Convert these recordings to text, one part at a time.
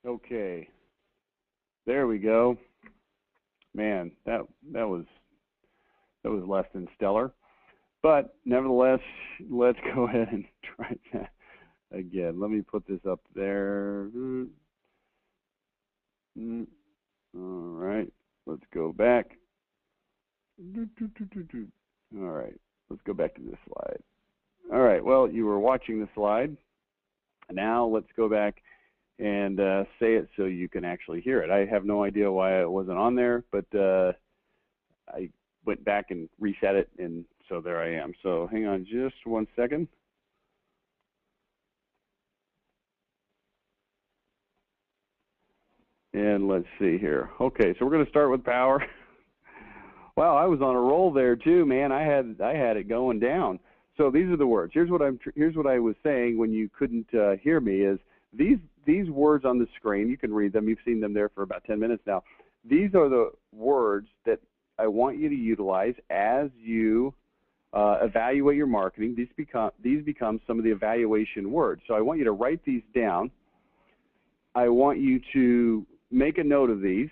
Okay, there we go. Man, that was less than stellar. But nevertheless, let's go ahead and try that again. Let me put this up there. All right, let's go back. All right, let's go back to this slide. All right, well, you were watching the slide. Now let's go back and say it so you can actually hear it. I have no idea why it wasn't on there, but I went back and reset it, and so there I am. So hang on just 1 second. And let's see here. Okay, so we're going to start with power. Wow, I was on a roll there too, man. I had it going down. So these are the words. Here's what I was saying when you couldn't hear me is these words on the screen. You can read them. You've seen them there for about 10 minutes now. These are the words that I want you to utilize as you evaluate your marketing. These become some of the evaluation words. So I want you to write these down. I want you to make a note of these,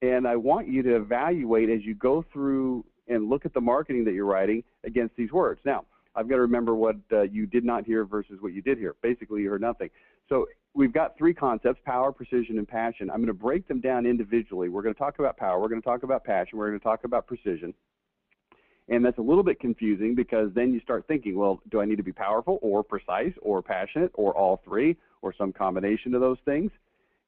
and I want you to evaluate as you go through and look at the marketing that you're writing against these words. Now, I've got to remember what you did not hear versus what you did hear. Basically, you heard nothing. So we've got three concepts: power, precision, and passion. I'm going to break them down individually. We're going to talk about power. We're going to talk about passion. We're going to talk about precision. And that's a little bit confusing because then you start thinking, well, do I need to be powerful or precise or passionate or all three or some combination of those things?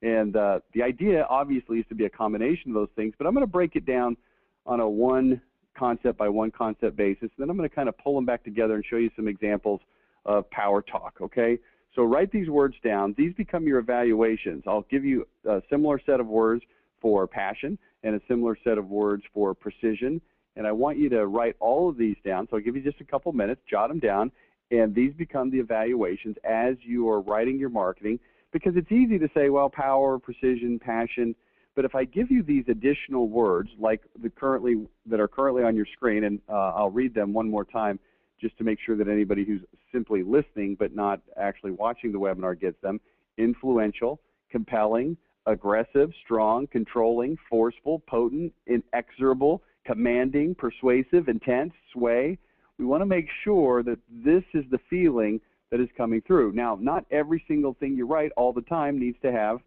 And the idea, obviously, is to be a combination of those things, but I'm going to break it down on a one concept by one concept basis. Then I'm going to kind of pull them back together and show you some examples of power talk, okay? So write these words down. These become your evaluations. I'll give you a similar set of words for passion and a similar set of words for precision, and I want you to write all of these down. So I'll give you just a couple minutes, jot them down, and these become the evaluations as you are writing your marketing. Because it's easy to say, well, power, precision, passion, but if I give you these additional words like that are currently on your screen, and I'll read them one more time just to make sure that anybody who's simply listening but not actually watching the webinar gets them: influential, compelling, aggressive, strong, controlling, forceful, potent, inexorable, commanding, persuasive, intense, sway. We want to make sure that this is the feeling that is coming through. Now, not every single thing you write all the time needs to have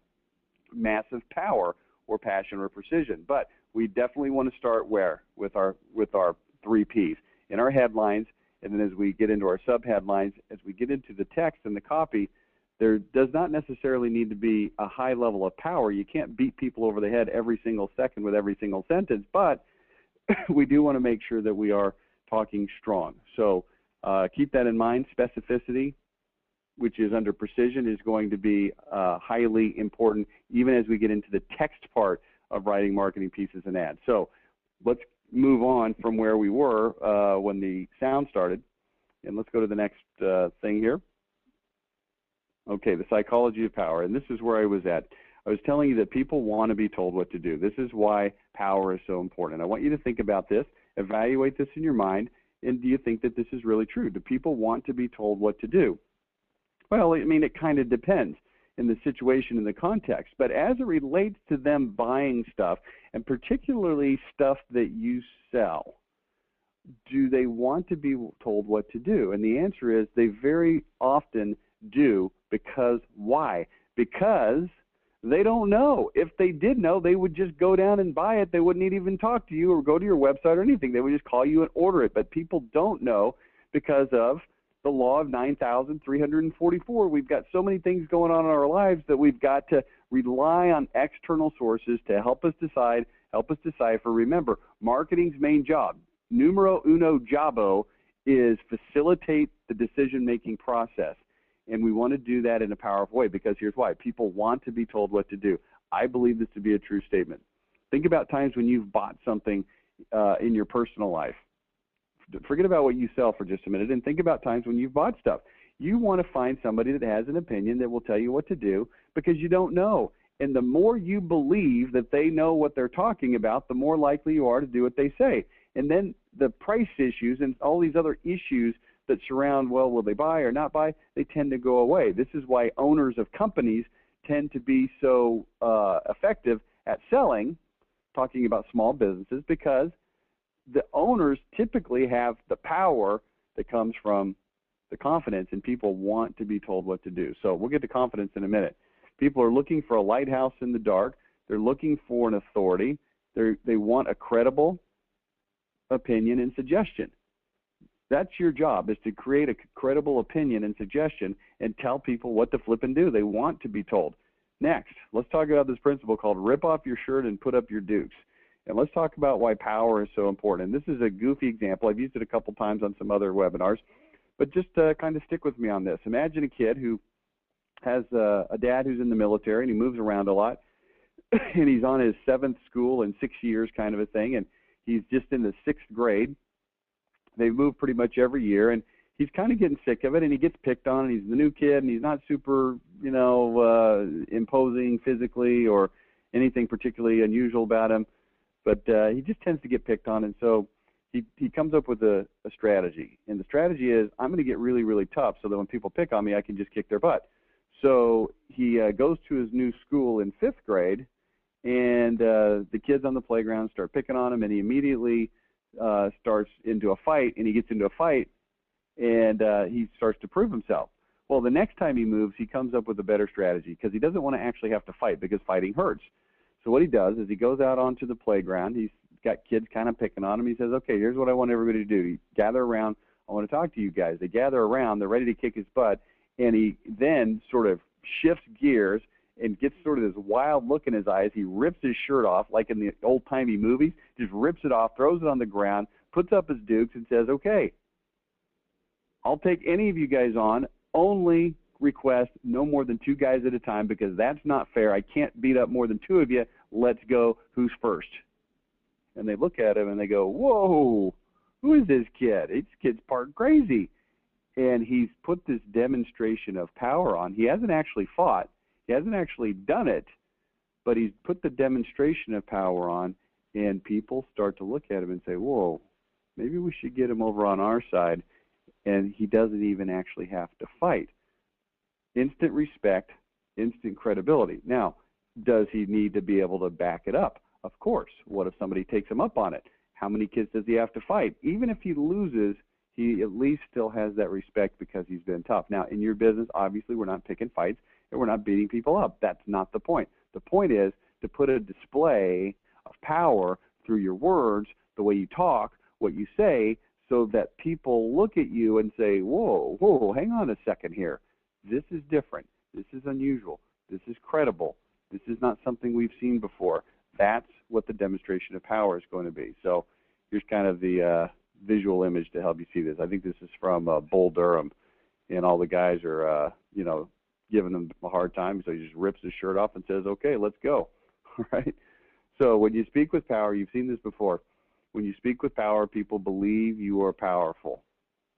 massive power or passion or precision, but we definitely want to start where? With our 3 Ps. In our headlines, and then as we get into our sub-headlines, as we get into the text and the copy, there does not necessarily need to be a high level of power. You can't beat people over the head every single second with every single sentence, but we do want to make sure that we are talking strong. So keep that in mind. Specificity, which is under precision, is going to be highly important even as we get into the text part of writing marketing pieces and ads. So let's move on from where we were when the sound started, and let's go to the next thing here. Okay, the psychology of power, and this is where I was at. I was telling you that people want to be told what to do. This is why power is so important. I want you to think about this, evaluate this in your mind, and do you think that this is really true? Do people want to be told what to do? Well, I mean, it kind of depends in the situation and the context. But as it relates to them buying stuff, and particularly stuff that you sell, do they want to be told what to do? And the answer is they very often do. Because why? Because they don't know. If they did know, they would just go down and buy it. They wouldn't even talk to you or go to your website or anything. They would just call you and order it. But people don't know because of the law of 9,344. We've got so many things going on in our lives that we've got to rely on external sources to help us decide, help us decipher. Remember, marketing's main job, numero uno jabo, is facilitate the decision-making process. And we want to do that in a powerful way because here's why. People want to be told what to do. I believe this to be a true statement. Think about times when you've bought something in your personal life. Forget about what you sell for just a minute and think about times when you've bought stuff. You want to find somebody that has an opinion that will tell you what to do because you don't know. And the more you believe that they know what they're talking about, the more likely you are to do what they say. And then the price issues and all these other issues that surround, well, will they buy or not buy, they tend to go away. This is why owners of companies tend to be so effective at selling, talking about small businesses, because the owners typically have the power that comes from the confidence, and people want to be told what to do. So we'll get to confidence in a minute. People are looking for a lighthouse in the dark. They're looking for an authority. They want a credible opinion and suggestion. That's your job, is to create a credible opinion and suggestion and tell people what to flip and do. They want to be told. Next, let's talk about this principle called rip off your shirt and put up your dukes. And let's talk about why power is so important. And this is a goofy example. I've used it a couple times on some other webinars, but just kind of stick with me on this. Imagine a kid who has a dad who's in the military, and he moves around a lot, and he's on his 7th school in 6 years kind of a thing, and he's just in the 6th grade. They move pretty much every year, and he's kind of getting sick of it, and he gets picked on, and he's the new kid, and he's not super, imposing physically or anything particularly unusual about him, but he just tends to get picked on, and so he comes up with a strategy, and the strategy is, I'm going to get really, really tough so that when people pick on me, I can just kick their butt. So he goes to his new school in 5th grade, and the kids on the playground start picking on him, and he immediately starts into a fight, and he gets into a fight, and he starts to prove himself. Well, the next time he moves, he comes up with a better strategy, because he doesn't want to actually have to fight, because fighting hurts. So what he does is he goes out onto the playground. He's got kids kind of picking on him. He says, okay, here's what I want everybody to do. You gather around. I want to talk to you guys. They gather around. They're ready to kick his butt, and he then sort of shifts gears and gets sort of this wild look in his eyes. He rips his shirt off, like in the old-timey movies, just rips it off, throws it on the ground, puts up his dukes, and says, okay, I'll take any of you guys on, only request no more than 2 guys at a time, because that's not fair. I can't beat up more than 2 of you. Let's go. Who's first? And they look at him and they go, whoa, who is this kid? This kid's part crazy. And he's put this demonstration of power on. He hasn't actually fought. He hasn't actually done it, but he's put the demonstration of power on, and people start to look at him and say, whoa, maybe we should get him over on our side, and he doesn't even actually have to fight. Instant respect, instant credibility. Now, does he need to be able to back it up? Of course. What if somebody takes him up on it? How many kids does he have to fight? Even if he loses, he at least still has that respect because he's been tough. Now, in your business, obviously, we're not picking fights and we're not beating people up. That's not the point. The point is to put a display of power through your words, the way you talk, what you say, so that people look at you and say, whoa, hang on a second here. This is different. This is unusual. This is credible. This is not something we've seen before. That's what the demonstration of power is going to be. So here's kind of the visual image to help you see this. I think this is from Bull Durham, and all the guys are, giving him a hard time. So he just rips his shirt off and says, okay, let's go. All right? So when you speak with power, you've seen this before. When you speak with power, people believe you are powerful.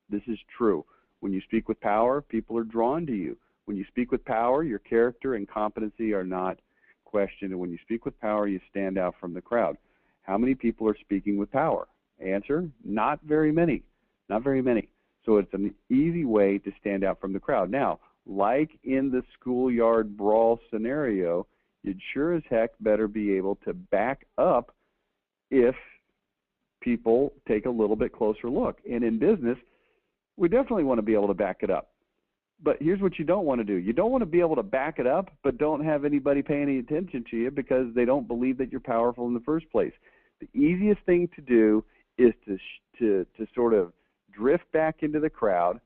This is true. When you speak with power, people are drawn to you. When you speak with power, your character and competency are not questioned. And when you speak with power, you stand out from the crowd. How many people are speaking with power? Answer, not very many. Not very many. So it's an easy way to stand out from the crowd. Now, like in the schoolyard brawl scenario, you'd sure as heck better be able to back up if people take a little bit closer look. And in business, we definitely want to be able to back it up. But here's what you don't want to do. You don't want to be able to back it up, but don't have anybody pay any attention to you because they don't believe that you're powerful in the first place. The easiest thing to do is to sort of drift back into the crowd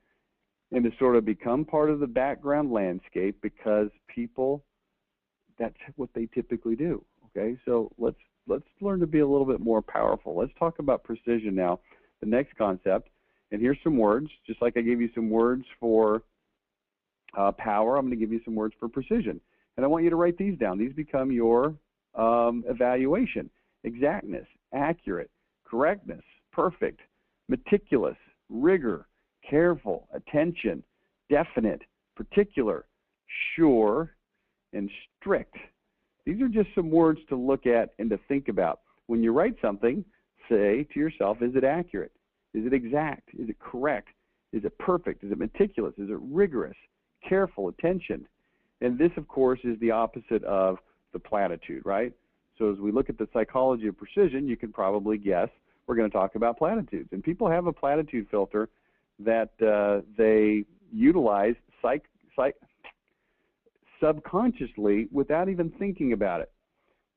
and to sort of become part of the background landscape, because people, that's what they typically do. Okay, so let's learn to be a little bit more powerful. Let's talk about precision now, the next concept. And here's some words, just like I gave you some words for power, I'm going to give you some words for precision. And I want you to write these down. These become your evaluation. Exactness, accurate, correctness, perfect, meticulous, rigor, careful, attention, definite, particular, sure, and strict. These are just some words to look at and to think about. When you write something, say to yourself, is it accurate? Is it exact? Is it correct? Is it perfect? Is it meticulous? Is it rigorous? Careful, attention. And this, of course, is the opposite of the platitude, right? So as we look at the psychology of precision, you can probably guess we're going to talk about platitudes. And people have a platitude filter that they utilize subconsciously without even thinking about it.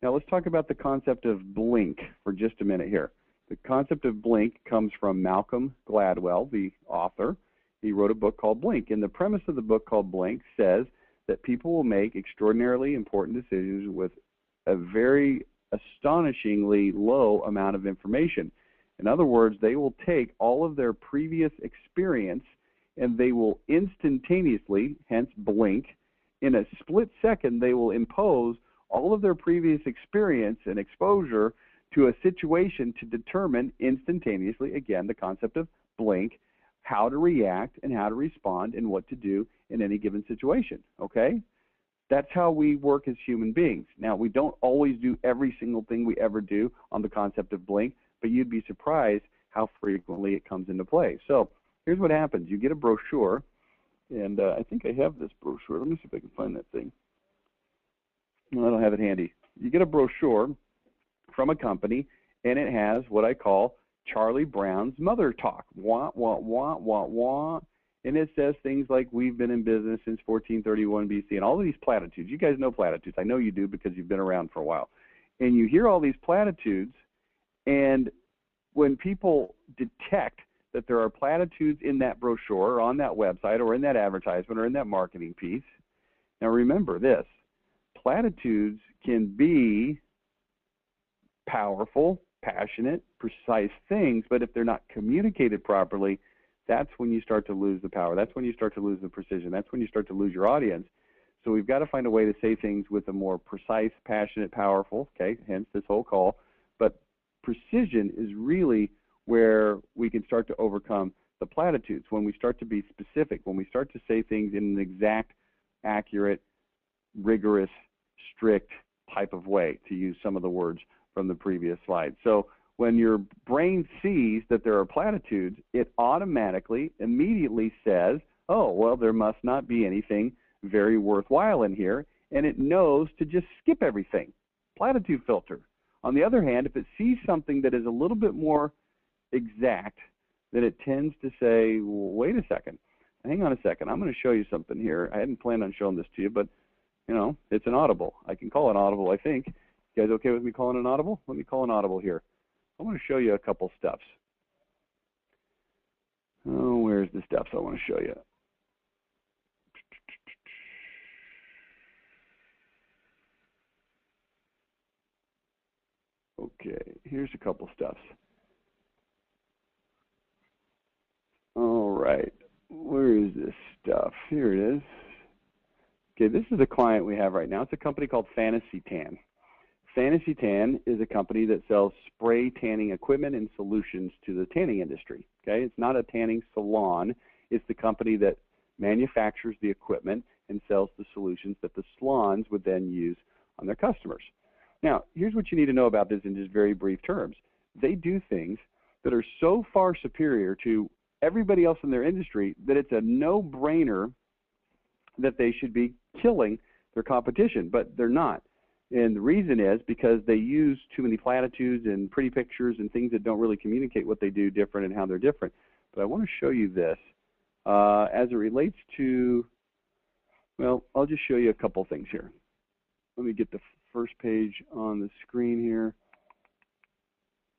Now let's talk about the concept of blink for just a minute here. The concept of blink comes from Malcolm Gladwell, the author. He wrote a book called Blink, and the premise of the book called Blink says that people will make extraordinarily important decisions with a very astonishingly low amount of information. In other words, they will take all of their previous experience and they will instantaneously, hence blink, in a split second, they will impose all of their previous experience and exposure to a situation to determine instantaneously, again, the concept of blink, how to react and how to respond and what to do in any given situation, okay? That's how we work as human beings. Now, we don't always do every single thing we ever do on the concept of blink, but you'd be surprised how frequently it comes into play. So here's what happens. You get a brochure, and I think I have this brochure. Let me see if I can find that thing. No, I don't have it handy. You get a brochure from a company, and it has what I call Charlie Brown's mother talk. Wah, wah, wah, wah, wah. And it says things like, we've been in business since 1431 BC, and all of these platitudes. You guys know platitudes. I know you do because you've been around for a while. And you hear all these platitudes, and when people detect that there are platitudes in that brochure or on that website or in that advertisement or in that marketing piece, now remember this, platitudes can be powerful, passionate, precise things, but if they're not communicated properly, that's when you start to lose the power. That's when you start to lose the precision. That's when you start to lose your audience. So we've got to find a way to say things with a more precise, passionate, powerful, okay, hence this whole call. But precision is really where we can start to overcome the platitudes, when we start to be specific, when we start to say things in an exact, accurate, rigorous, strict type of way, to use some of the words from the previous slide. So when your brain sees that there are platitudes, it automatically, immediately says, oh, well, there must not be anything very worthwhile in here, and it knows to just skip everything. Platitude filter. On the other hand, if it sees something that is a little bit more exact, then it tends to say, well, wait a second, hang on a second, I'm going to show you something here. I hadn't planned on showing this to you, but, you know, it's an audible. I can call it audible, I think. You guys okay with me calling an audible? Let me call an audible here. I want to show you a couple stuffs. Oh, where's the stuffs I want to show you? Okay, here's a couple stuffs. All right, where is this stuff? Here it is. Okay, this is a client we have right now. It's a company called Fantasy Tan. Fantasy Tan is a company that sells spray tanning equipment and solutions to the tanning industry. Okay, it's not a tanning salon. It's the company that manufactures the equipment and sells the solutions that the salons would then use on their customers. Now, here's what you need to know about this in just very brief terms. They do things that are so far superior to everybody else in their industry that it's a no-brainer that they should be killing their competition, but they're not. And the reason is because they use too many platitudes and pretty pictures and things that don't really communicate what they do different and how they're different. But I want to show you this as it relates to, well, I'll just show you a couple things here. Let me get the first page on the screen here.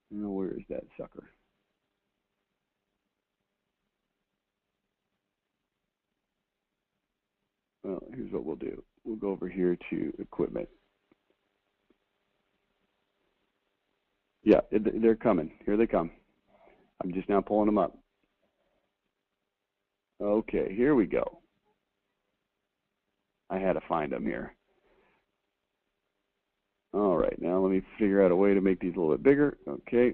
Now, where is that sucker? Well, here's what we'll do. We'll go over here to equipment. Yeah, they're coming. Here they come. I'm just now pulling them up. Okay, here we go. I had to find them here. All right, now let me figure out a way to make these a little bit bigger. Okay.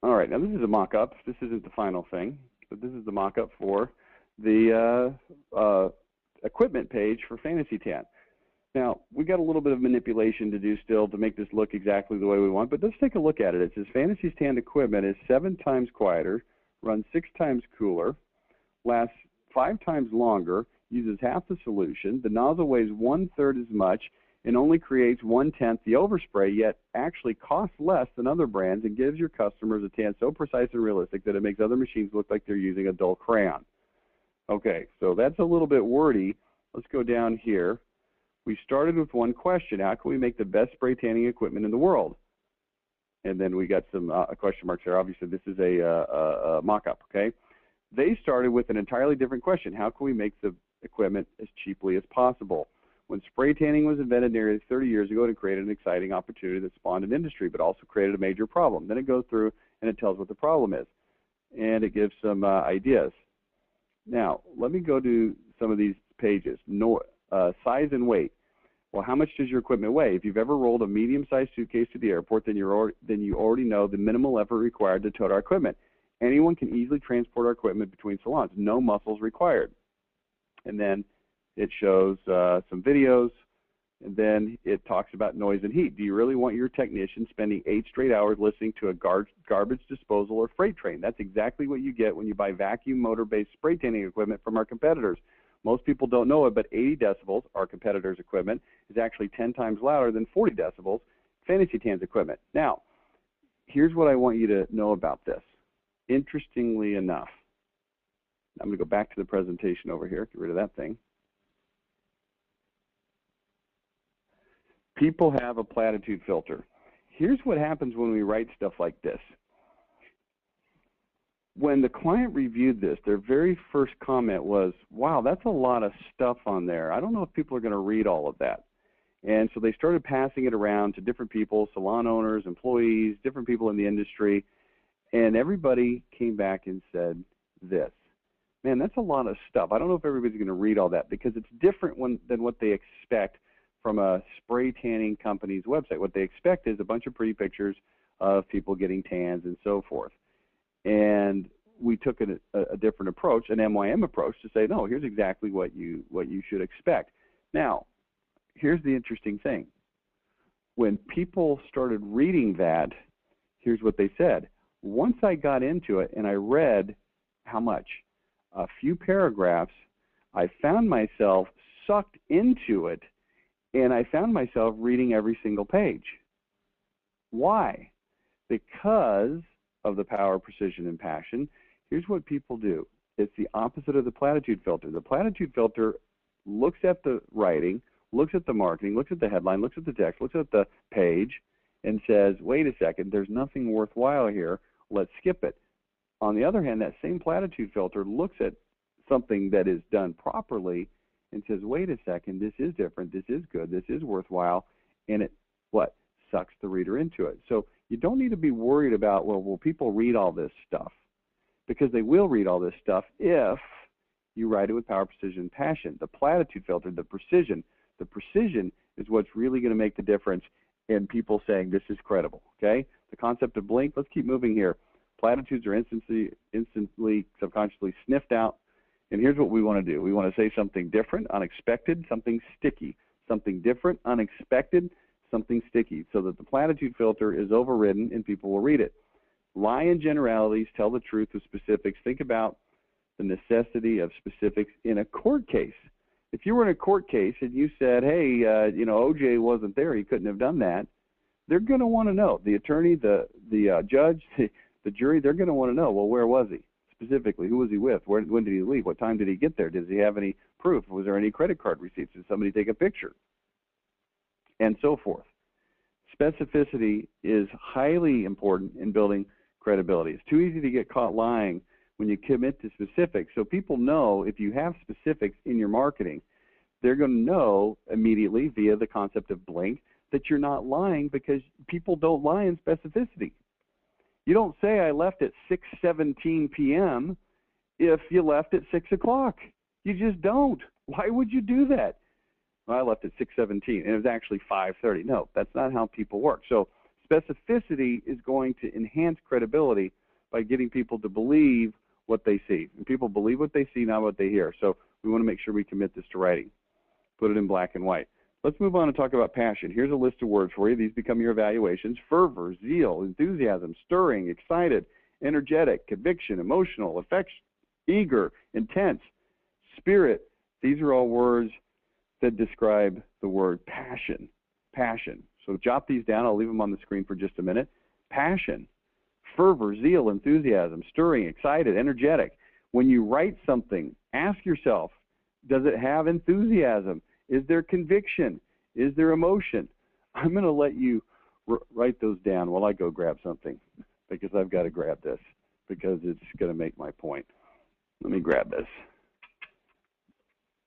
All right, now this is a mock-up. This isn't the final thing, but this is the mock-up for the equipment page for Fantasy Tan. Now, we got a little bit of manipulation to do still to make this look exactly the way we want, but let's take a look at it. It says Fantasy Tan equipment is 7 times quieter, runs 6 times cooler, lasts 5 times longer, uses half the solution. The nozzle weighs 1/3 as much and only creates 1/10 the overspray, yet actually costs less than other brands and gives your customers a tan so precise and realistic that it makes other machines look like they're using a dull crayon. Okay, so that's a little bit wordy. Let's go down here. We started with one question: how can we make the best spray tanning equipment in the world? And then we got some question marks there. Obviously, this is a mock-up, okay? They started with an entirely different question: how can we make the equipment as cheaply as possible? When spray tanning was invented nearly 30 years ago, it created an exciting opportunity that spawned an industry, but also created a major problem. Then it goes through and it tells what the problem is, and it gives some ideas. Now, let me go to some of these pages. Size and weight. Well, how much does your equipment weigh? If you've ever rolled a medium-sized suitcase to the airport, then you already know the minimal effort required to tote our equipment. Anyone can easily transport our equipment between salons. No muscles required. And then it shows some videos, and then it talks about noise and heat. Do you really want your technician spending 8 straight hours listening to a garbage disposal or freight train? That's exactly what you get when you buy vacuum motor-based spray tanning equipment from our competitors. Most people don't know it, but 80 decibels, our competitors' equipment, is actually 10 times louder than 40 decibels, Fantasy Tan's equipment. Now, here's what I want you to know about this. Interestingly enough, I'm going to go back to the presentation over here, get rid of that thing. People have a platitude filter. Here's what happens when we write stuff like this. When the client reviewed this, their very first comment was, wow, that's a lot of stuff on there. I don't know if people are going to read all of that. And so they started passing it around to different people, salon owners, employees, different people in the industry, and everybody came back and said this. Man, that's a lot of stuff. I don't know if everybody's going to read all that because it's different than what they expect from a spray tanning company's website. What they expect is a bunch of pretty pictures of people getting tans and so forth. And we took a different approach, an MYM approach, to say, no, here's exactly what you should expect. Now, here's the interesting thing. When people started reading that, here's what they said. Once I got into it and I read how much? A few paragraphs, I found myself sucked into it, and I found myself reading every single page. Why? Because of the power, precision, and passion. Here's what people do. It's the opposite of the platitude filter. The platitude filter looks at the writing, looks at the marketing, looks at the headline, looks at the text, looks at the page, and says, wait a second, there's nothing worthwhile here. Let's skip it. On the other hand, that same platitude filter looks at something that is done properly and says, wait a second, this is different, this is good, this is worthwhile, and it, what? Sucks the reader into it. So you don't need to be worried about, well, will people read all this stuff? Because they will read all this stuff if you write it with power, precision, and passion. The platitude filter, the precision is what's really going to make the difference in people saying this is credible, okay? The concept of blink, let's keep moving here. Platitudes are instantly, subconsciously sniffed out. And here's what we want to do. We want to say something different, unexpected, something sticky. Something different, unexpected, something sticky, so that the platitude filter is overridden and people will read it. Lie in generalities, tell the truth with specifics. Think about the necessity of specifics in a court case. If you were in a court case and you said, hey, you know, OJ wasn't there, he couldn't have done that, they're going to want to know. The attorney, the judge, the jury, they're going to want to know, well, where was he? Specifically, who was he with? When did he leave? What time did he get there? Does he have any proof? Was there any credit card receipts? Did somebody take a picture? And so forth. Specificity is highly important in building credibility. It's too easy to get caught lying when you commit to specifics. So people know if you have specifics in your marketing, they're going to know immediately via the concept of blink that you're not lying, because people don't lie in specificity. You don't say I left at 6:17 p.m. if you left at 6 o'clock. You just don't. Why would you do that? Well, I left at 6:17 and it was actually 5:30. No, that's not how people work. So specificity is going to enhance credibility by getting people to believe what they see. And people believe what they see, not what they hear. So we want to make sure we commit this to writing. Put it in black and white. Let's move on and talk about passion. Here's a list of words for you. These become your evaluations. Fervor, zeal, enthusiasm, stirring, excited, energetic, conviction, emotional, affection, eager, intense, spirit, These are all words that describe the word passion. Passion. So jot these down. I'll leave them on the screen for just a minute. Passion, fervor, zeal, enthusiasm, stirring, excited, energetic. When you write something, ask yourself, does it have enthusiasm? Is there conviction? Is there emotion? I'm going to let you write those down while I go grab something, because I've got to grab this because it's going to make my point. Let me grab this.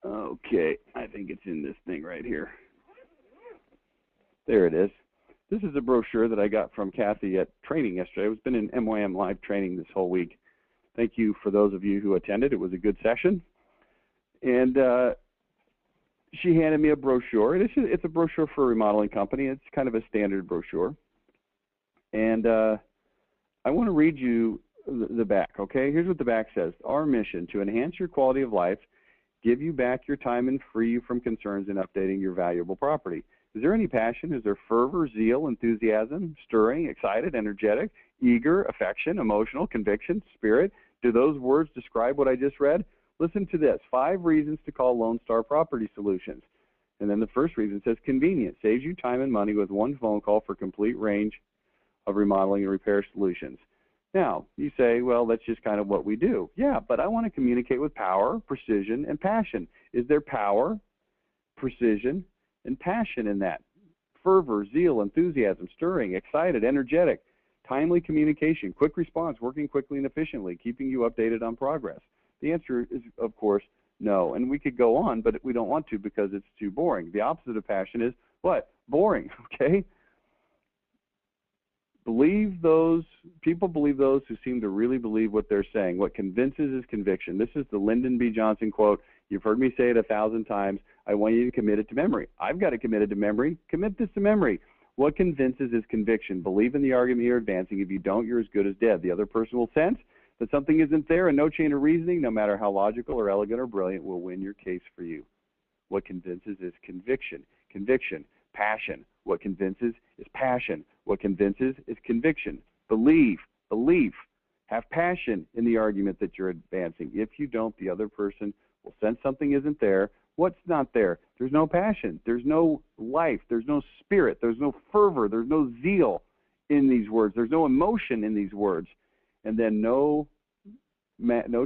Okay, I think it's in this thing right here. There it is. This is a brochure that I got from Kathy at training yesterday. I've been in MYM live training this whole week. Thank you for those of you who attended. It was a good session. And she handed me a brochure. It's a brochure for a remodeling company. It's kind of a standard brochure. And I want to read you the back, okay? Here's what the back says. Our mission: to enhance your quality of life, give you back your time, and free you from concerns in updating your valuable property. Is there any passion? Is there fervor, zeal, enthusiasm, stirring, excited, energetic, eager, affection, emotional, conviction, spirit? Do those words describe what I just read? Listen to this. 5 reasons to call Lone Star Property Solutions. And then the first reason says convenient. Saves you time and money with one phone call for complete range of remodeling and repair solutions. Now, you say, well, that's just kind of what we do. Yeah, but I want to communicate with power, precision, and passion. Is there power, precision, and passion in that? Fervor, zeal, enthusiasm, stirring, excited, energetic, timely communication, quick response, working quickly and efficiently, keeping you updated on progress. The answer is, of course, no. And we could go on, but we don't want to because it's too boring. The opposite of passion is what? Boring, okay? People believe those who seem to really believe what they're saying. What convinces is conviction. This is the Lyndon B. Johnson quote. You've heard me say it 1,000 times. I want you to commit it to memory. I've got it committed to memory. Commit this to memory. What convinces is conviction. Believe in the argument you're advancing. If you don't, you're as good as dead. The other person will sense that something isn't there, and no chain of reasoning, no matter how logical or elegant or brilliant, will win your case for you. What convinces is conviction. Conviction. Passion. What convinces is passion. What convinces is conviction. Believe. Belief. Have passion in the argument that you're advancing. If you don't, the other person will sense something isn't there. What's not there? There's no passion. There's no life. There's no spirit. There's no fervor. There's no zeal in these words. There's no emotion in these words. And then no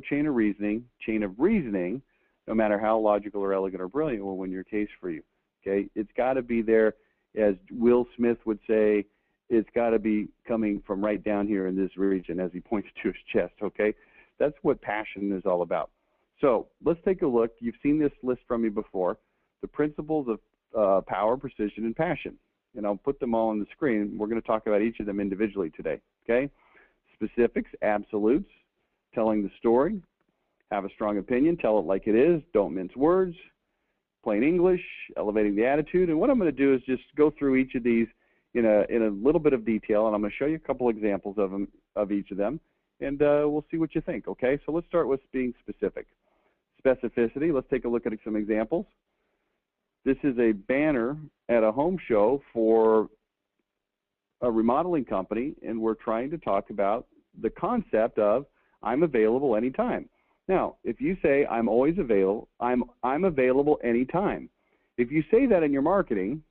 chain of reasoning, no matter how logical or elegant or brilliant, will win your case for you. Okay? It's got to be there, as Will Smith would say, it's got to be coming from right down here in this region, as he points to his chest. Okay? That's what passion is all about. So let's take a look. You've seen this list from me before. The principles of power, precision, and passion. And I'll put them all on the screen. We're going to talk about each of them individually today. Okay? Specifics, absolutes, telling the story, have a strong opinion, tell it like it is, don't mince words, plain English, elevating the attitude. And what I'm going to do is just go through each of these in a little bit of detail, and I'm going to show you a couple examples of each of them, and we'll see what you think. Okay? So let's start with being specific. Specificity, let's take a look at some examples. This is a banner at a home show for a remodeling company, and we're trying to talk about the concept of I'm available anytime. Now, if you say I'm always available, I'm available anytime. If you say that in your marketing,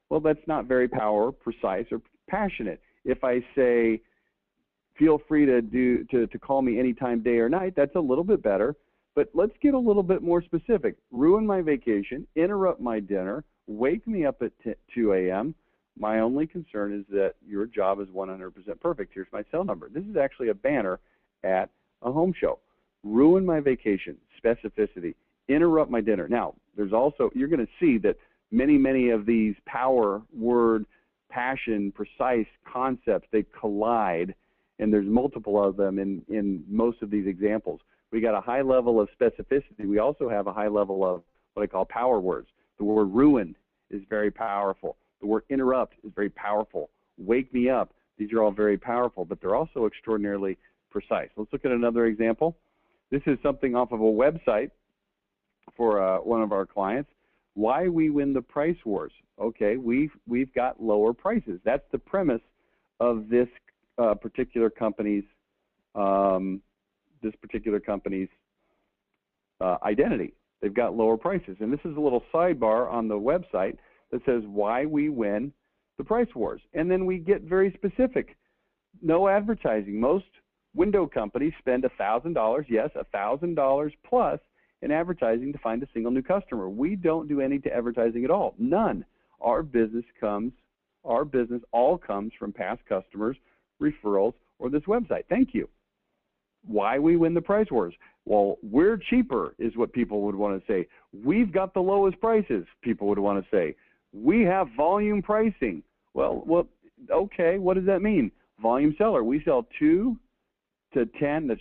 well, that's not very power, precise, or passionate. If I say feel free to call me anytime, day or night, that's a little bit better. But let's get a little bit more specific. Ruin my vacation, interrupt my dinner, wake me up at 2 a.m. My only concern is that your job is 100% perfect. Here's my cell number. This is actually a banner at a home show. Ruin my vacation, specificity, interrupt my dinner. Now, there's also, you're going to see that many of these power, word, passion, precise concepts, they collide, and there's multiple of them in most of these examples. We got a high level of specificity. We also have a high level of what I call power words. The word ruin is very powerful. The word interrupt is very powerful. Wake me up. These are all very powerful, but they're also extraordinarily precise. Let's look at another example. This is something off of a website for one of our clients. Why we win the price wars. Okay, we've got lower prices. That's the premise of this particular company's identity. They've got lower prices. And this is a little sidebar on the website that says why we win the price wars. And then we get very specific. No advertising. Most window companies spend $1,000, yes, $1,000 plus in advertising to find a single new customer. We don't do any to advertising at all. None. Our business all comes from past customers, referrals, or this website. Thank you. Why we win the price wars? Well, we're cheaper is what people would want to say. We've got the lowest prices, people would want to say. We have volume pricing. Well, okay, what does that mean? Volume seller. We sell 2 to 10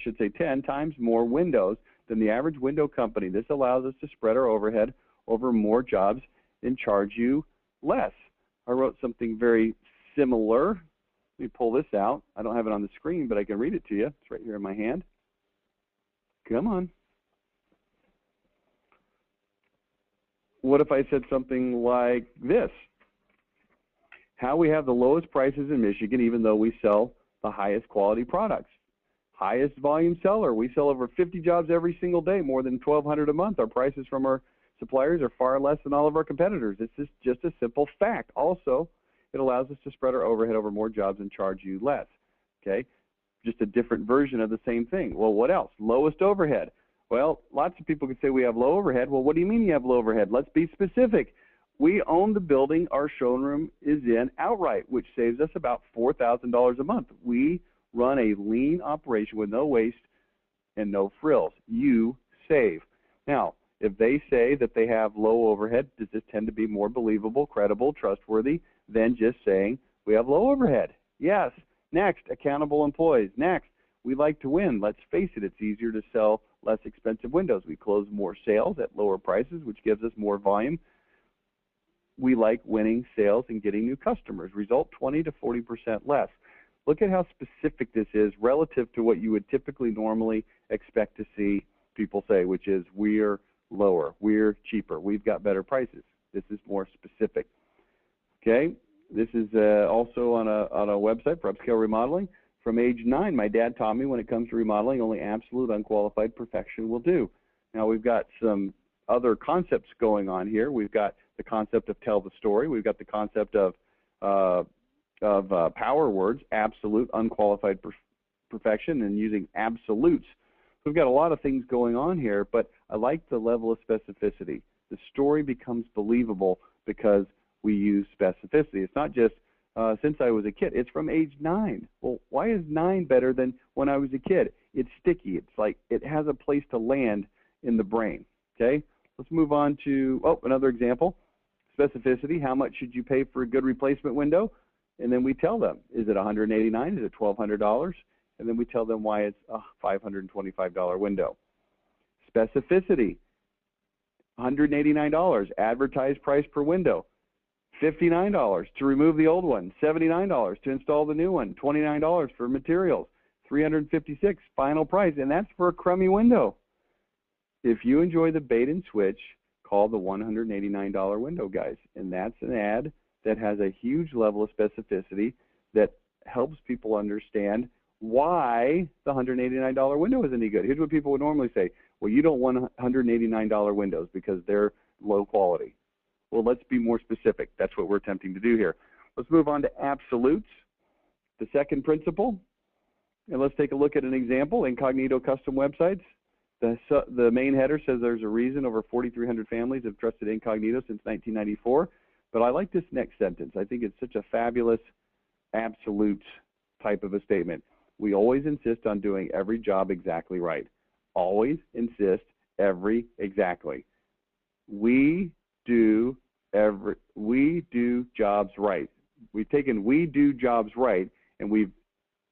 times more windows than the average window company. This allows us to spread our overhead over more jobs and charge you less. I wrote something very similar. Let me pull this out. I don't have it on the screen, but I can read it to you. It's right here in my hand. Come on. What if I said something like this? How we have the lowest prices in Michigan, even though we sell the highest quality products. Highest volume seller. We sell over 50 jobs every single day, more than 1,200 a month. Our prices from our suppliers are far less than all of our competitors. This is just a simple fact. Also, it allows us to spread our overhead over more jobs and charge you less. Okay? Just a different version of the same thing. Well, what else? Lowest overhead. Well, lots of people could say we have low overhead. Well, what do you mean you have low overhead? Let's be specific. We own the building our showroom is in outright, which saves us about $4,000 a month. We run a lean operation with no waste and no frills. You save. Now, if they say that they have low overhead, does this tend to be more believable, credible, trustworthy than just saying we have low overhead? Yes. Next, accountable employees. Next, we like to win. Let's face it, it's easier to sell less expensive windows. We close more sales at lower prices, which gives us more volume. We like winning sales and getting new customers. Result 20 to 40% less. Look at how specific this is relative to what you would typically normally expect to see people say, which is we're lower, we're cheaper, we've got better prices. This is more specific. Okay, this is also on a website for upscale remodeling. From age 9, my dad taught me when it comes to remodeling, only absolute unqualified perfection will do. Now we've got some other concepts going on here. We've got the concept of tell the story. We've got the concept of power words, absolute, unqualified perfection, and using absolutes. We've got a lot of things going on here, but I like the level of specificity. The story becomes believable because we use specificity. It's not just since I was a kid. It's from age 9. Well, why is 9 better than when I was a kid? It's sticky. It's like it has a place to land in the brain. Okay? Let's move on to, another example. Specificity. How much should you pay for a good replacement window? And then we tell them, is it $189? Is it $1,200? And then we tell them why it's a $525 window. Specificity. $189, advertised price per window. $59 to remove the old one, $79 to install the new one, $29 for materials, $356 final price, and that's for a crummy window. If you enjoy the bait and switch, call the $189 window, guys, and that's an ad that has a huge level of specificity that helps people understand why the $189 window is any good. Here's what people would normally say. Well, you don't want $189 windows because they're low quality. Well, let's be more specific. That's what we're attempting to do here. Let's move on to absolutes, the second principle. And let's take a look at an example, Incognito Custom Websites. The main header says there's a reason over 4,300 families have trusted Incognito since 1994. But I like this next sentence. I think it's such a fabulous absolute type of a statement. We always insist on doing every job exactly right. Always insist every exactly. We do jobs right. We've taken we do jobs right and we've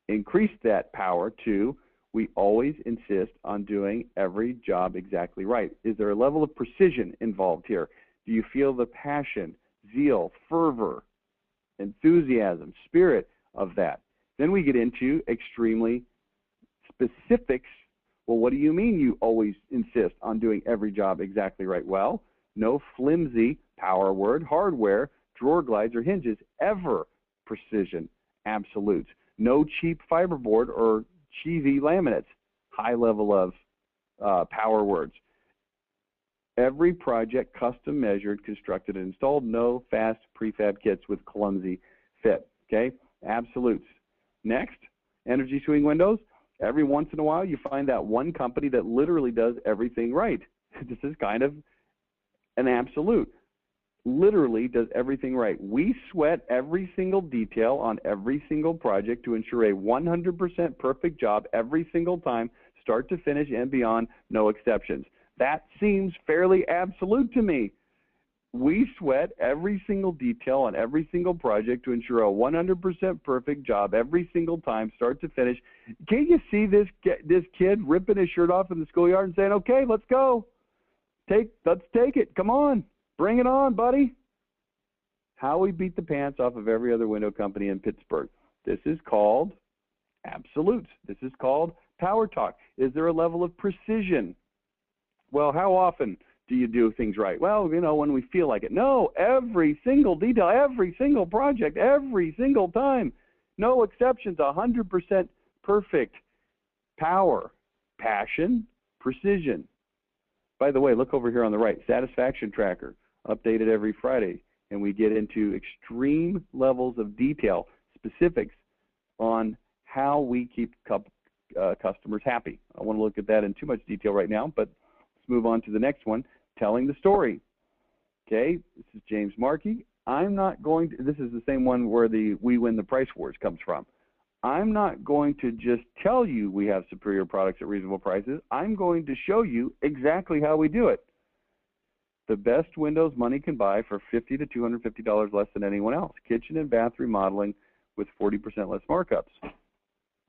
increased that power to we always insist on doing every job exactly right. Is there a level of precision involved here? Do you feel the passion, zeal, fervor, enthusiasm, spirit of that? Then we get into extremely specifics. Well, what do you mean you always insist on doing every job exactly right? Well, no flimsy power word, hardware, drawer glides, or hinges, ever precision, absolutes. No cheap fiberboard or cheesy laminates, high level of power words. Every project custom measured, constructed, and installed. No fast prefab kits with clumsy fit. Okay, absolutes. Next, energy swing windows. Every once in a while, you find that one company that literally does everything right. This is kind of an absolute. Literally does everything right. We sweat every single detail on every single project to ensure a 100% perfect job every single time, start to finish and beyond, no exceptions. That seems fairly absolute to me. We sweat every single detail on every single project to ensure a 100% perfect job every single time, start to finish. Can't you see this kid ripping his shirt off in the schoolyard and saying, okay, let's go. Let's take it. Come on. Bring it on, buddy. How we beat the pants off of every other window company in Pittsburgh. This is called absolutes. This is called power talk. Is there a level of precision? Well, how often do you do things right? Well, you know, when we feel like it. No, every single detail, every single project, every single time. No exceptions, 100% perfect. Power, passion, precision. By the way, look over here on the right, satisfaction tracker, updated every Friday, and we get into extreme levels of detail, specifics on how we keep customers happy. I want to look at that in too much detail right now, but let's move on to the next one, telling the story. Okay, this is James Markey. I'm not going to, this is the same one where the We Win the Price Wars comes from. I'm not going to just tell you we have superior products at reasonable prices. I'm going to show you exactly how we do it. The best windows money can buy for $50 to $250 less than anyone else. Kitchen and bath remodeling with 40% less markups.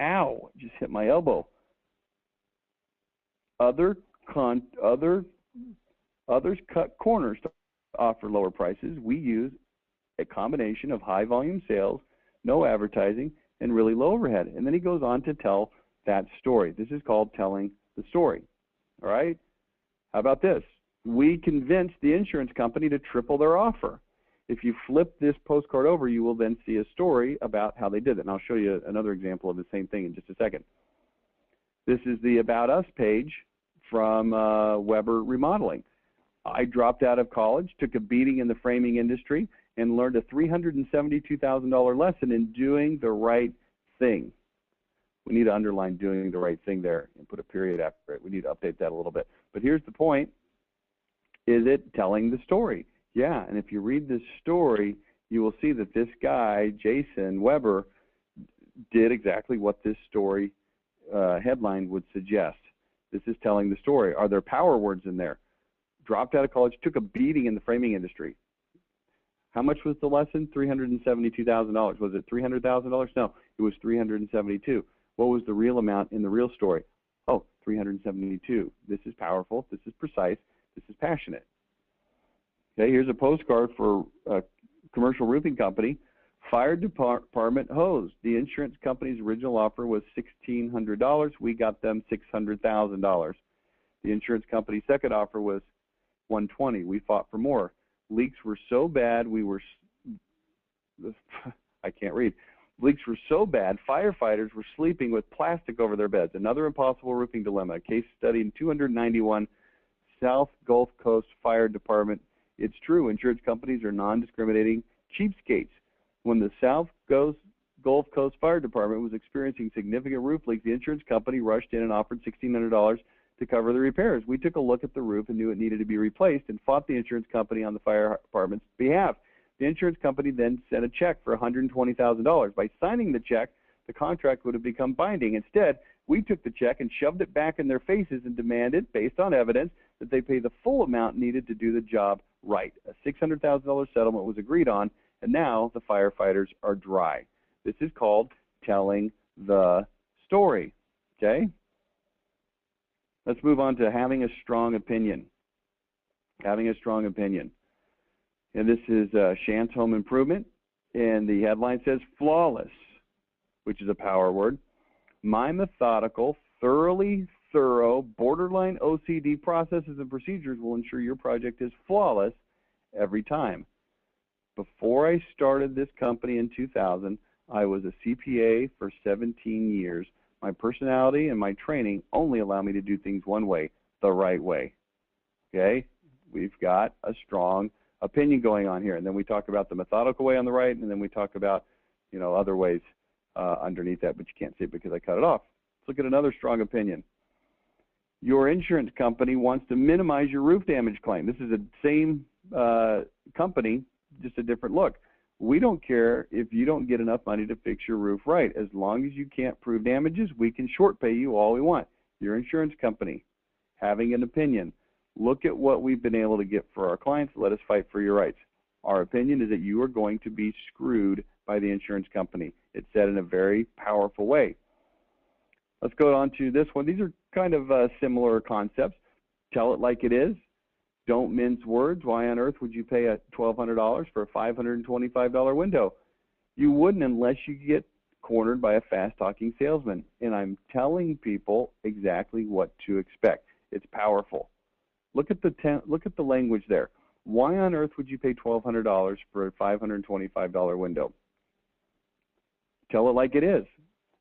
Ow, just hit my elbow. Others cut corners to offer lower prices. We use a combination of high volume sales, no advertising, and really low overhead. And then he goes on to tell that story. This is called telling the story. All right? How about this? We convinced the insurance company to triple their offer. If you flip this postcard over, you will then see a story about how they did it. And I'll show you another example of the same thing in just a second. This is the About Us page from Weber Remodeling. I dropped out of college, took a beating in the framing industry, and learned a $372,000 lesson in doing the right thing. We need to underline doing the right thing there and put a period after it. We need to update that a little bit. But here's the point. Is it telling the story? Yeah, and if you read this story, you will see that this guy, Jason Weber, did exactly what this story headline would suggest. This is telling the story. Are there power words in there? Dropped out of college, took a beating in the framing industry. How much was the lesson? $372,000. Was it $300,000? No, it was $372,000. What was the real amount in the real story? Oh, $372,000. This is powerful. This is precise. This is passionate. Okay, here's a postcard for a commercial roofing company. Fire department hose. The insurance company's original offer was $1,600. We got them $600,000. The insurance company's second offer was $120,000. We fought for more. Leaks were so bad, I can't read. Leaks were so bad, firefighters were sleeping with plastic over their beds. Another impossible roofing dilemma. Case study in 291 South Gulf Coast Fire Department. It's true, insurance companies are non-discriminating cheapskates. When the South Gulf Coast Fire Department was experiencing significant roof leaks, the insurance company rushed in and offered $1,600 to cover the repairs. We took a look at the roof and knew it needed to be replaced and fought the insurance company on the fire department's behalf. The insurance company then sent a check for $120,000. By signing the check, the contract would have become binding. Instead, we took the check and shoved it back in their faces and demanded, based on evidence, that they pay the full amount needed to do the job right. A $600,000 settlement was agreed on, and now the firefighters are dry. This is called telling the story. Okay? Let's move on to having a strong opinion. Having a strong opinion. And this is Shantz Home Improvement, and the headline says, flawless, which is a power word. My methodical, thoroughly thorough, borderline OCD processes and procedures will ensure your project is flawless every time. Before I started this company in 2000, I was a CPA for 17 years. My personality and my training only allow me to do things one way, the right way. Okay? we've got a strong opinion going on here. And then we talk about the methodical way on the right, and then we talk about, you know, other ways underneath that, but you can't see it because I cut it off. Let's look at another strong opinion. Your insurance company wants to minimize your roof damage claim. This is the same company, just a different look. We don't care if you don't get enough money to fix your roof right. As long as you can't prove damages, we can short pay you all we want. Your insurance company having an opinion. Look at what we've been able to get for our clients. Let us fight for your rights. Our opinion is that you are going to be screwed by the insurance company. It's said in a very powerful way. Let's go on to this one. These are kind of similar concepts. Tell it like it is. Don't mince words. Why on earth would you pay $1,200 for a $525 window? You wouldn't unless you get cornered by a fast-talking salesman. And I'm telling people exactly what to expect. It's powerful. Look at the language there. Why on earth would you pay $1,200 for a $525 window? Tell it like it is.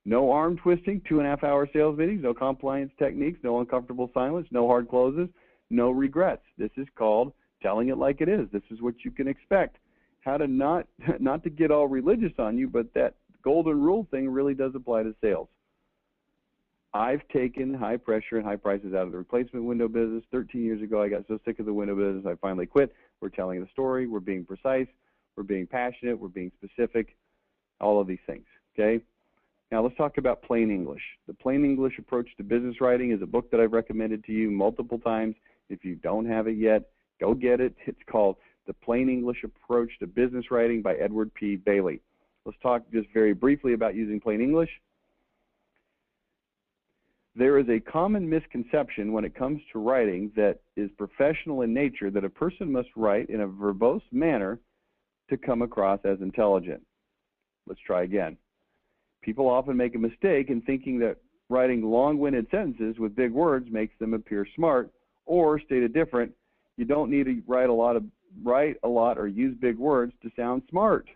No arm twisting, 2.5-hour sales meetings, no compliance techniques, no uncomfortable silence, no hard closes, no regrets. This is called telling it like it is. This is what you can expect. How to not to get all religious on you, but that golden rule thing really does apply to sales. I've taken high pressure and high prices out of the replacement window business. 13 years ago, I got so sick of the window business, I finally quit. We're telling the story. We're being precise. We're being passionate. We're being specific. All of these things, okay? Now let's talk about plain English. The Plain English Approach to Business Writing is a book that I've recommended to you multiple times. If you don't have it yet, go get it. It's called The Plain English Approach to Business Writing by Edward P. Bailey. Let's talk just very briefly about using plain English. There is a common misconception when it comes to writing that is professional in nature that a person must write in a verbose manner to come across as intelligent. Let's try again. People often make a mistake in thinking that writing long-winded sentences with big words makes them appear smart, or stated different, you don't need to write a lot or use big words to sound smart.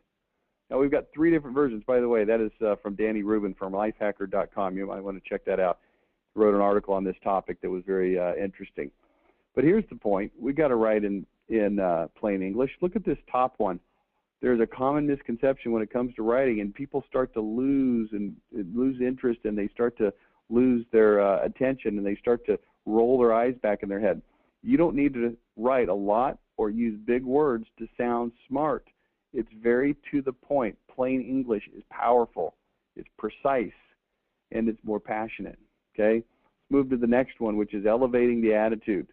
Now we've got 3 different versions. By the way, that is from Danny Rubin from lifehacker.com. You might want to check that out. He wrote an article on this topic that was very interesting. But here's the point. We've got to write in plain English. Look at this top one. There's a common misconception when it comes to writing, and people start to lose interest, and they start to lose their attention, and they start to roll their eyes back in their head. You don't need to write a lot or use big words to sound smart. It's very to the point. Plain English is powerful. It's precise, and it's more passionate. Okay? Let's move to the next one, which is elevating the attitude.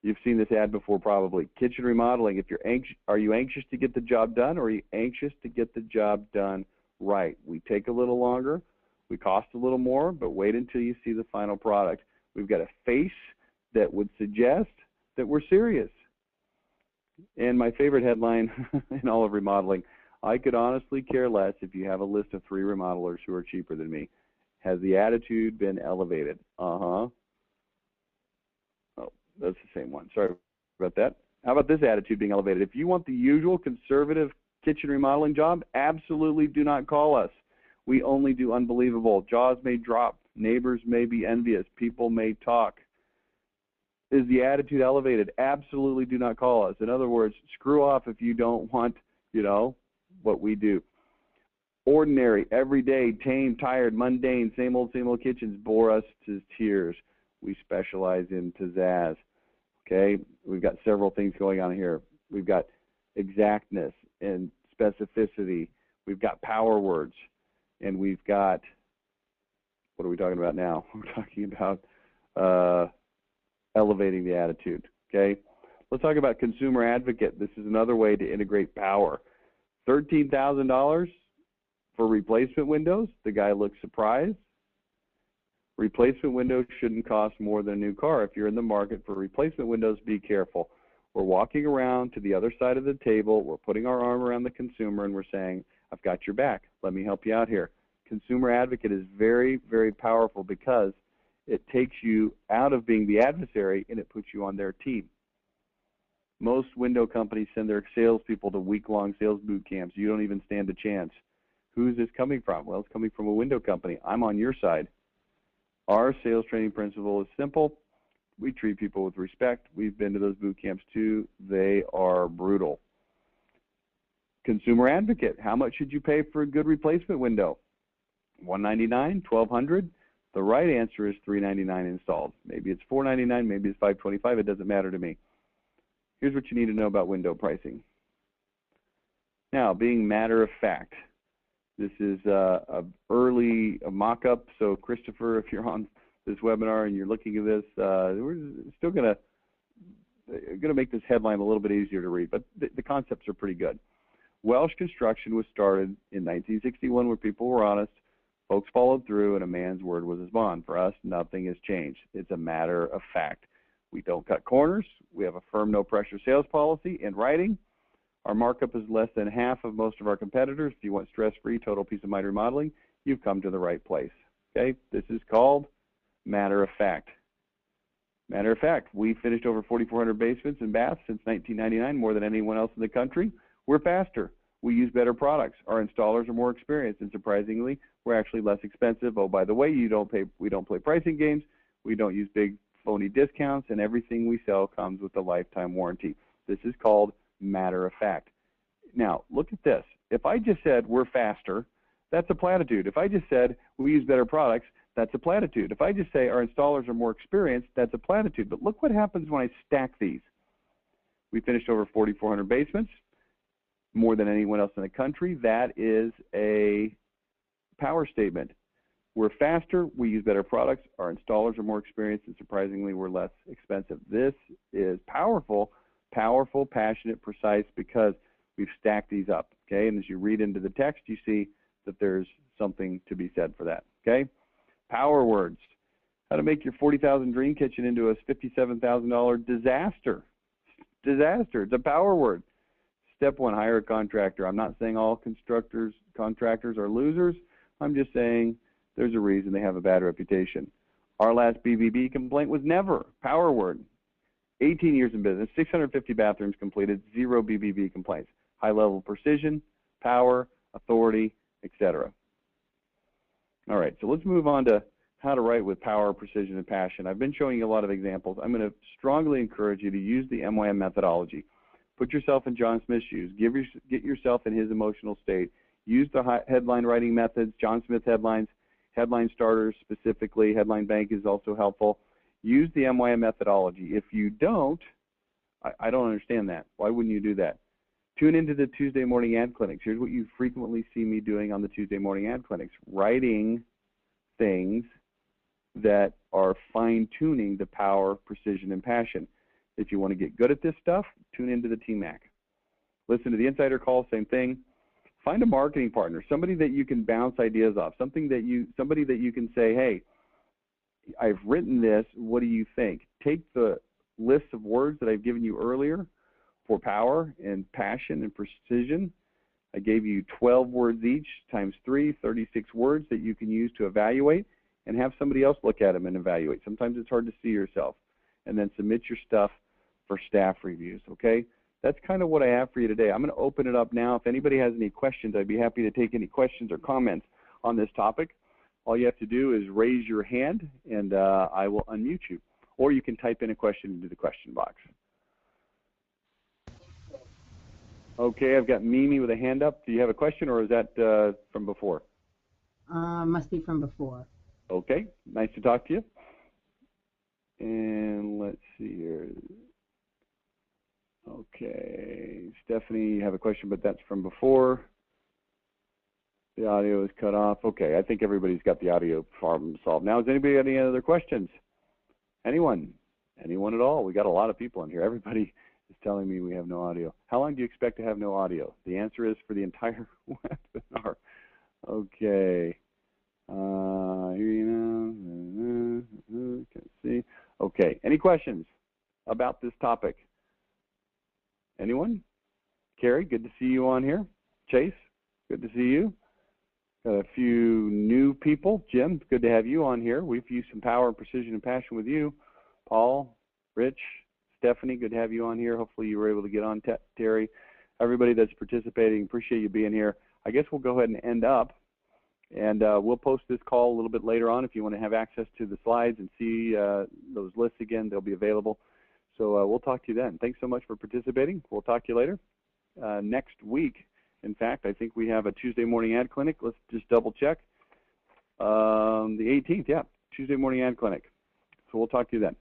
You've seen this ad before probably. Kitchen remodeling. If you're anxious, are you anxious to get the job done, or are you anxious to get the job done right? We take a little longer, we cost a little more, but wait until you see the final product. We've got a face that would suggest that we're serious. And my favorite headline in all of remodeling, I could honestly care less if you have a list of 3 remodelers who are cheaper than me. Has the attitude been elevated? Oh, that's the same one. Sorry about that. How about this attitude being elevated? If you want the usual conservative kitchen remodeling job, absolutely do not call us. We only do unbelievable. Jaws may drop. Neighbors may be envious. People may talk. Is the attitude elevated? Absolutely do not call us. In other words, screw off if you don't want, what we do. Ordinary, everyday, tame, tired, mundane, same old kitchens bore us to tears. We specialize in pizzazz. Okay, we've got several things going on here. We've got exactness and specificity. We've got power words, and we've got, what are we talking about now? We're talking about elevating the attitude. Okay, let's talk about consumer advocate. This is another way to integrate power. $13,000 for replacement windows. The guy looks surprised. Replacement windows shouldn't cost more than a new car. If you're in the market for replacement windows, be careful. We're walking around to the other side of the table. We're putting our arm around the consumer, and we're saying, I've got your back. Let me help you out here. Consumer advocate is very, very powerful because it takes you out of being the adversary, and it puts you on their team. Most window companies send their salespeople to week-long sales boot camps. You don't even stand a chance. Who's this coming from? Well, it's coming from a window company. I'm on your side. Our sales training principle is simple. we treat people with respect. We've been to those boot camps too. They are brutal. Consumer advocate, how much should you pay for a good replacement window? $199, $1,200? The right answer is $399 installed. Maybe it's $499, maybe it's $525. It doesn't matter to me. Here's what you need to know about window pricing. Now, being matter of fact, this is a early mock-up. So, Christopher, if you're on this webinar and you're looking at this, we're still gonna make this headline a little bit easier to read, but the concepts are pretty good. Welsh construction was started in 1961 where people were honest, folks followed through, and a man's word was his bond. For us, nothing has changed. It's a matter of fact. We don't cut corners. We have a firm no-pressure sales policy in writing. Our markup is less than half of most of our competitors. If you want stress-free, total peace of mind remodeling, you've come to the right place. Okay? This is called matter of fact. Matter of fact, we finished over 4,400 basements and baths since 1999, more than anyone else in the country. We're faster. We use better products. Our installers are more experienced, and surprisingly, we're actually less expensive. Oh, by the way, we don't play pricing games. We don't use big phony discounts, and everything we sell comes with a lifetime warranty. This is called matter of fact. Now, look at this. If I just said we're faster, that's a platitude. If I just said we use better products, that's a platitude. If I just say our installers are more experienced, that's a platitude. But look what happens when I stack these. We finished over 4,400 basements, more than anyone else in the country. That is a power statement. We're faster, we use better products, our installers are more experienced, and surprisingly, we're less expensive. This is powerful, powerful, passionate, precise, because we've stacked these up, okay? And as you read into the text, you see that there's something to be said for that, okay? Power words. How to make your $40,000 dream kitchen into a $57,000 disaster. Disaster, it's a power word. Step one, hire a contractor. I'm not saying all contractors are losers. I'm just saying there's a reason they have a bad reputation. Our last BBB complaint was never. Power word. 18 years in business, 650 bathrooms completed, 0 BBB complaints. High level precision, power, authority, etc. All right, so let's move on to how to write with power, precision, and passion. I've been showing you a lot of examples. I'm going to strongly encourage you to use the MYM methodology. Put yourself in John Smith's shoes. Get yourself in his emotional state. Use the headline writing methods, John Smith headlines, headline starters specifically. Headline bank is also helpful. Use the MYM methodology. If you don't, I don't understand that. Why wouldn't you do that? Tune into the Tuesday morning ad clinics. Here's what you frequently see me doing on the Tuesday morning ad clinics. Writing things that are fine-tuning the power, precision, and passion. If you want to get good at this stuff, tune into the TMAC. Listen to the Insider Call, same thing. Find a marketing partner, somebody that you can bounce ideas off, somebody that you can say, hey, I've written this, what do you think? Take the list of words that I've given you earlier for power and passion and precision. I gave you 12 words each, times 3, 36 words that you can use to evaluate, and have somebody else look at them and evaluate. Sometimes it's hard to see yourself. And then submit your stuff for staff reviews, okay? That's kind of what I have for you today. I'm going to open it up now. If anybody has any questions, I'd be happy to take any questions or comments on this topic. All you have to do is raise your hand, and I will unmute you. Or you can type in a question into the question box. Okay, I've got Mimi with a hand up. Do you have a question, or is that from before? Must be from before. Okay, nice to talk to you. And let's see here. Okay, Stephanie, you have a question, but that's from before. The audio is cut off. Okay, I think everybody's got the audio problem solved. Now, has anybody got any other questions? Anyone? Anyone at all? We got a lot of people in here. Everybody is telling me we have no audio. How long do you expect to have no audio? The answer is for the entire webinar. Okay. Here you know. Can't see. Okay. Any questions about this topic? Anyone? Carrie, good to see you on here. Chase, good to see you. Got a few new people. Jim, good to have you on here. We've used some power and precision and passion with you. Paul, Rich, Stephanie, good to have you on here. Hopefully you were able to get on. Terry, everybody that's participating, appreciate you being here. I guess we'll go ahead and end up And we'll post this call a little bit later on if you want to have access to the slides and see those lists again. They'll be available. So we'll talk to you then. Thanks so much for participating. We'll talk to you later. Next week, in fact, I think we have a Tuesday morning ad clinic. Let's just double check. The 18th, yeah, Tuesday morning ad clinic. So we'll talk to you then.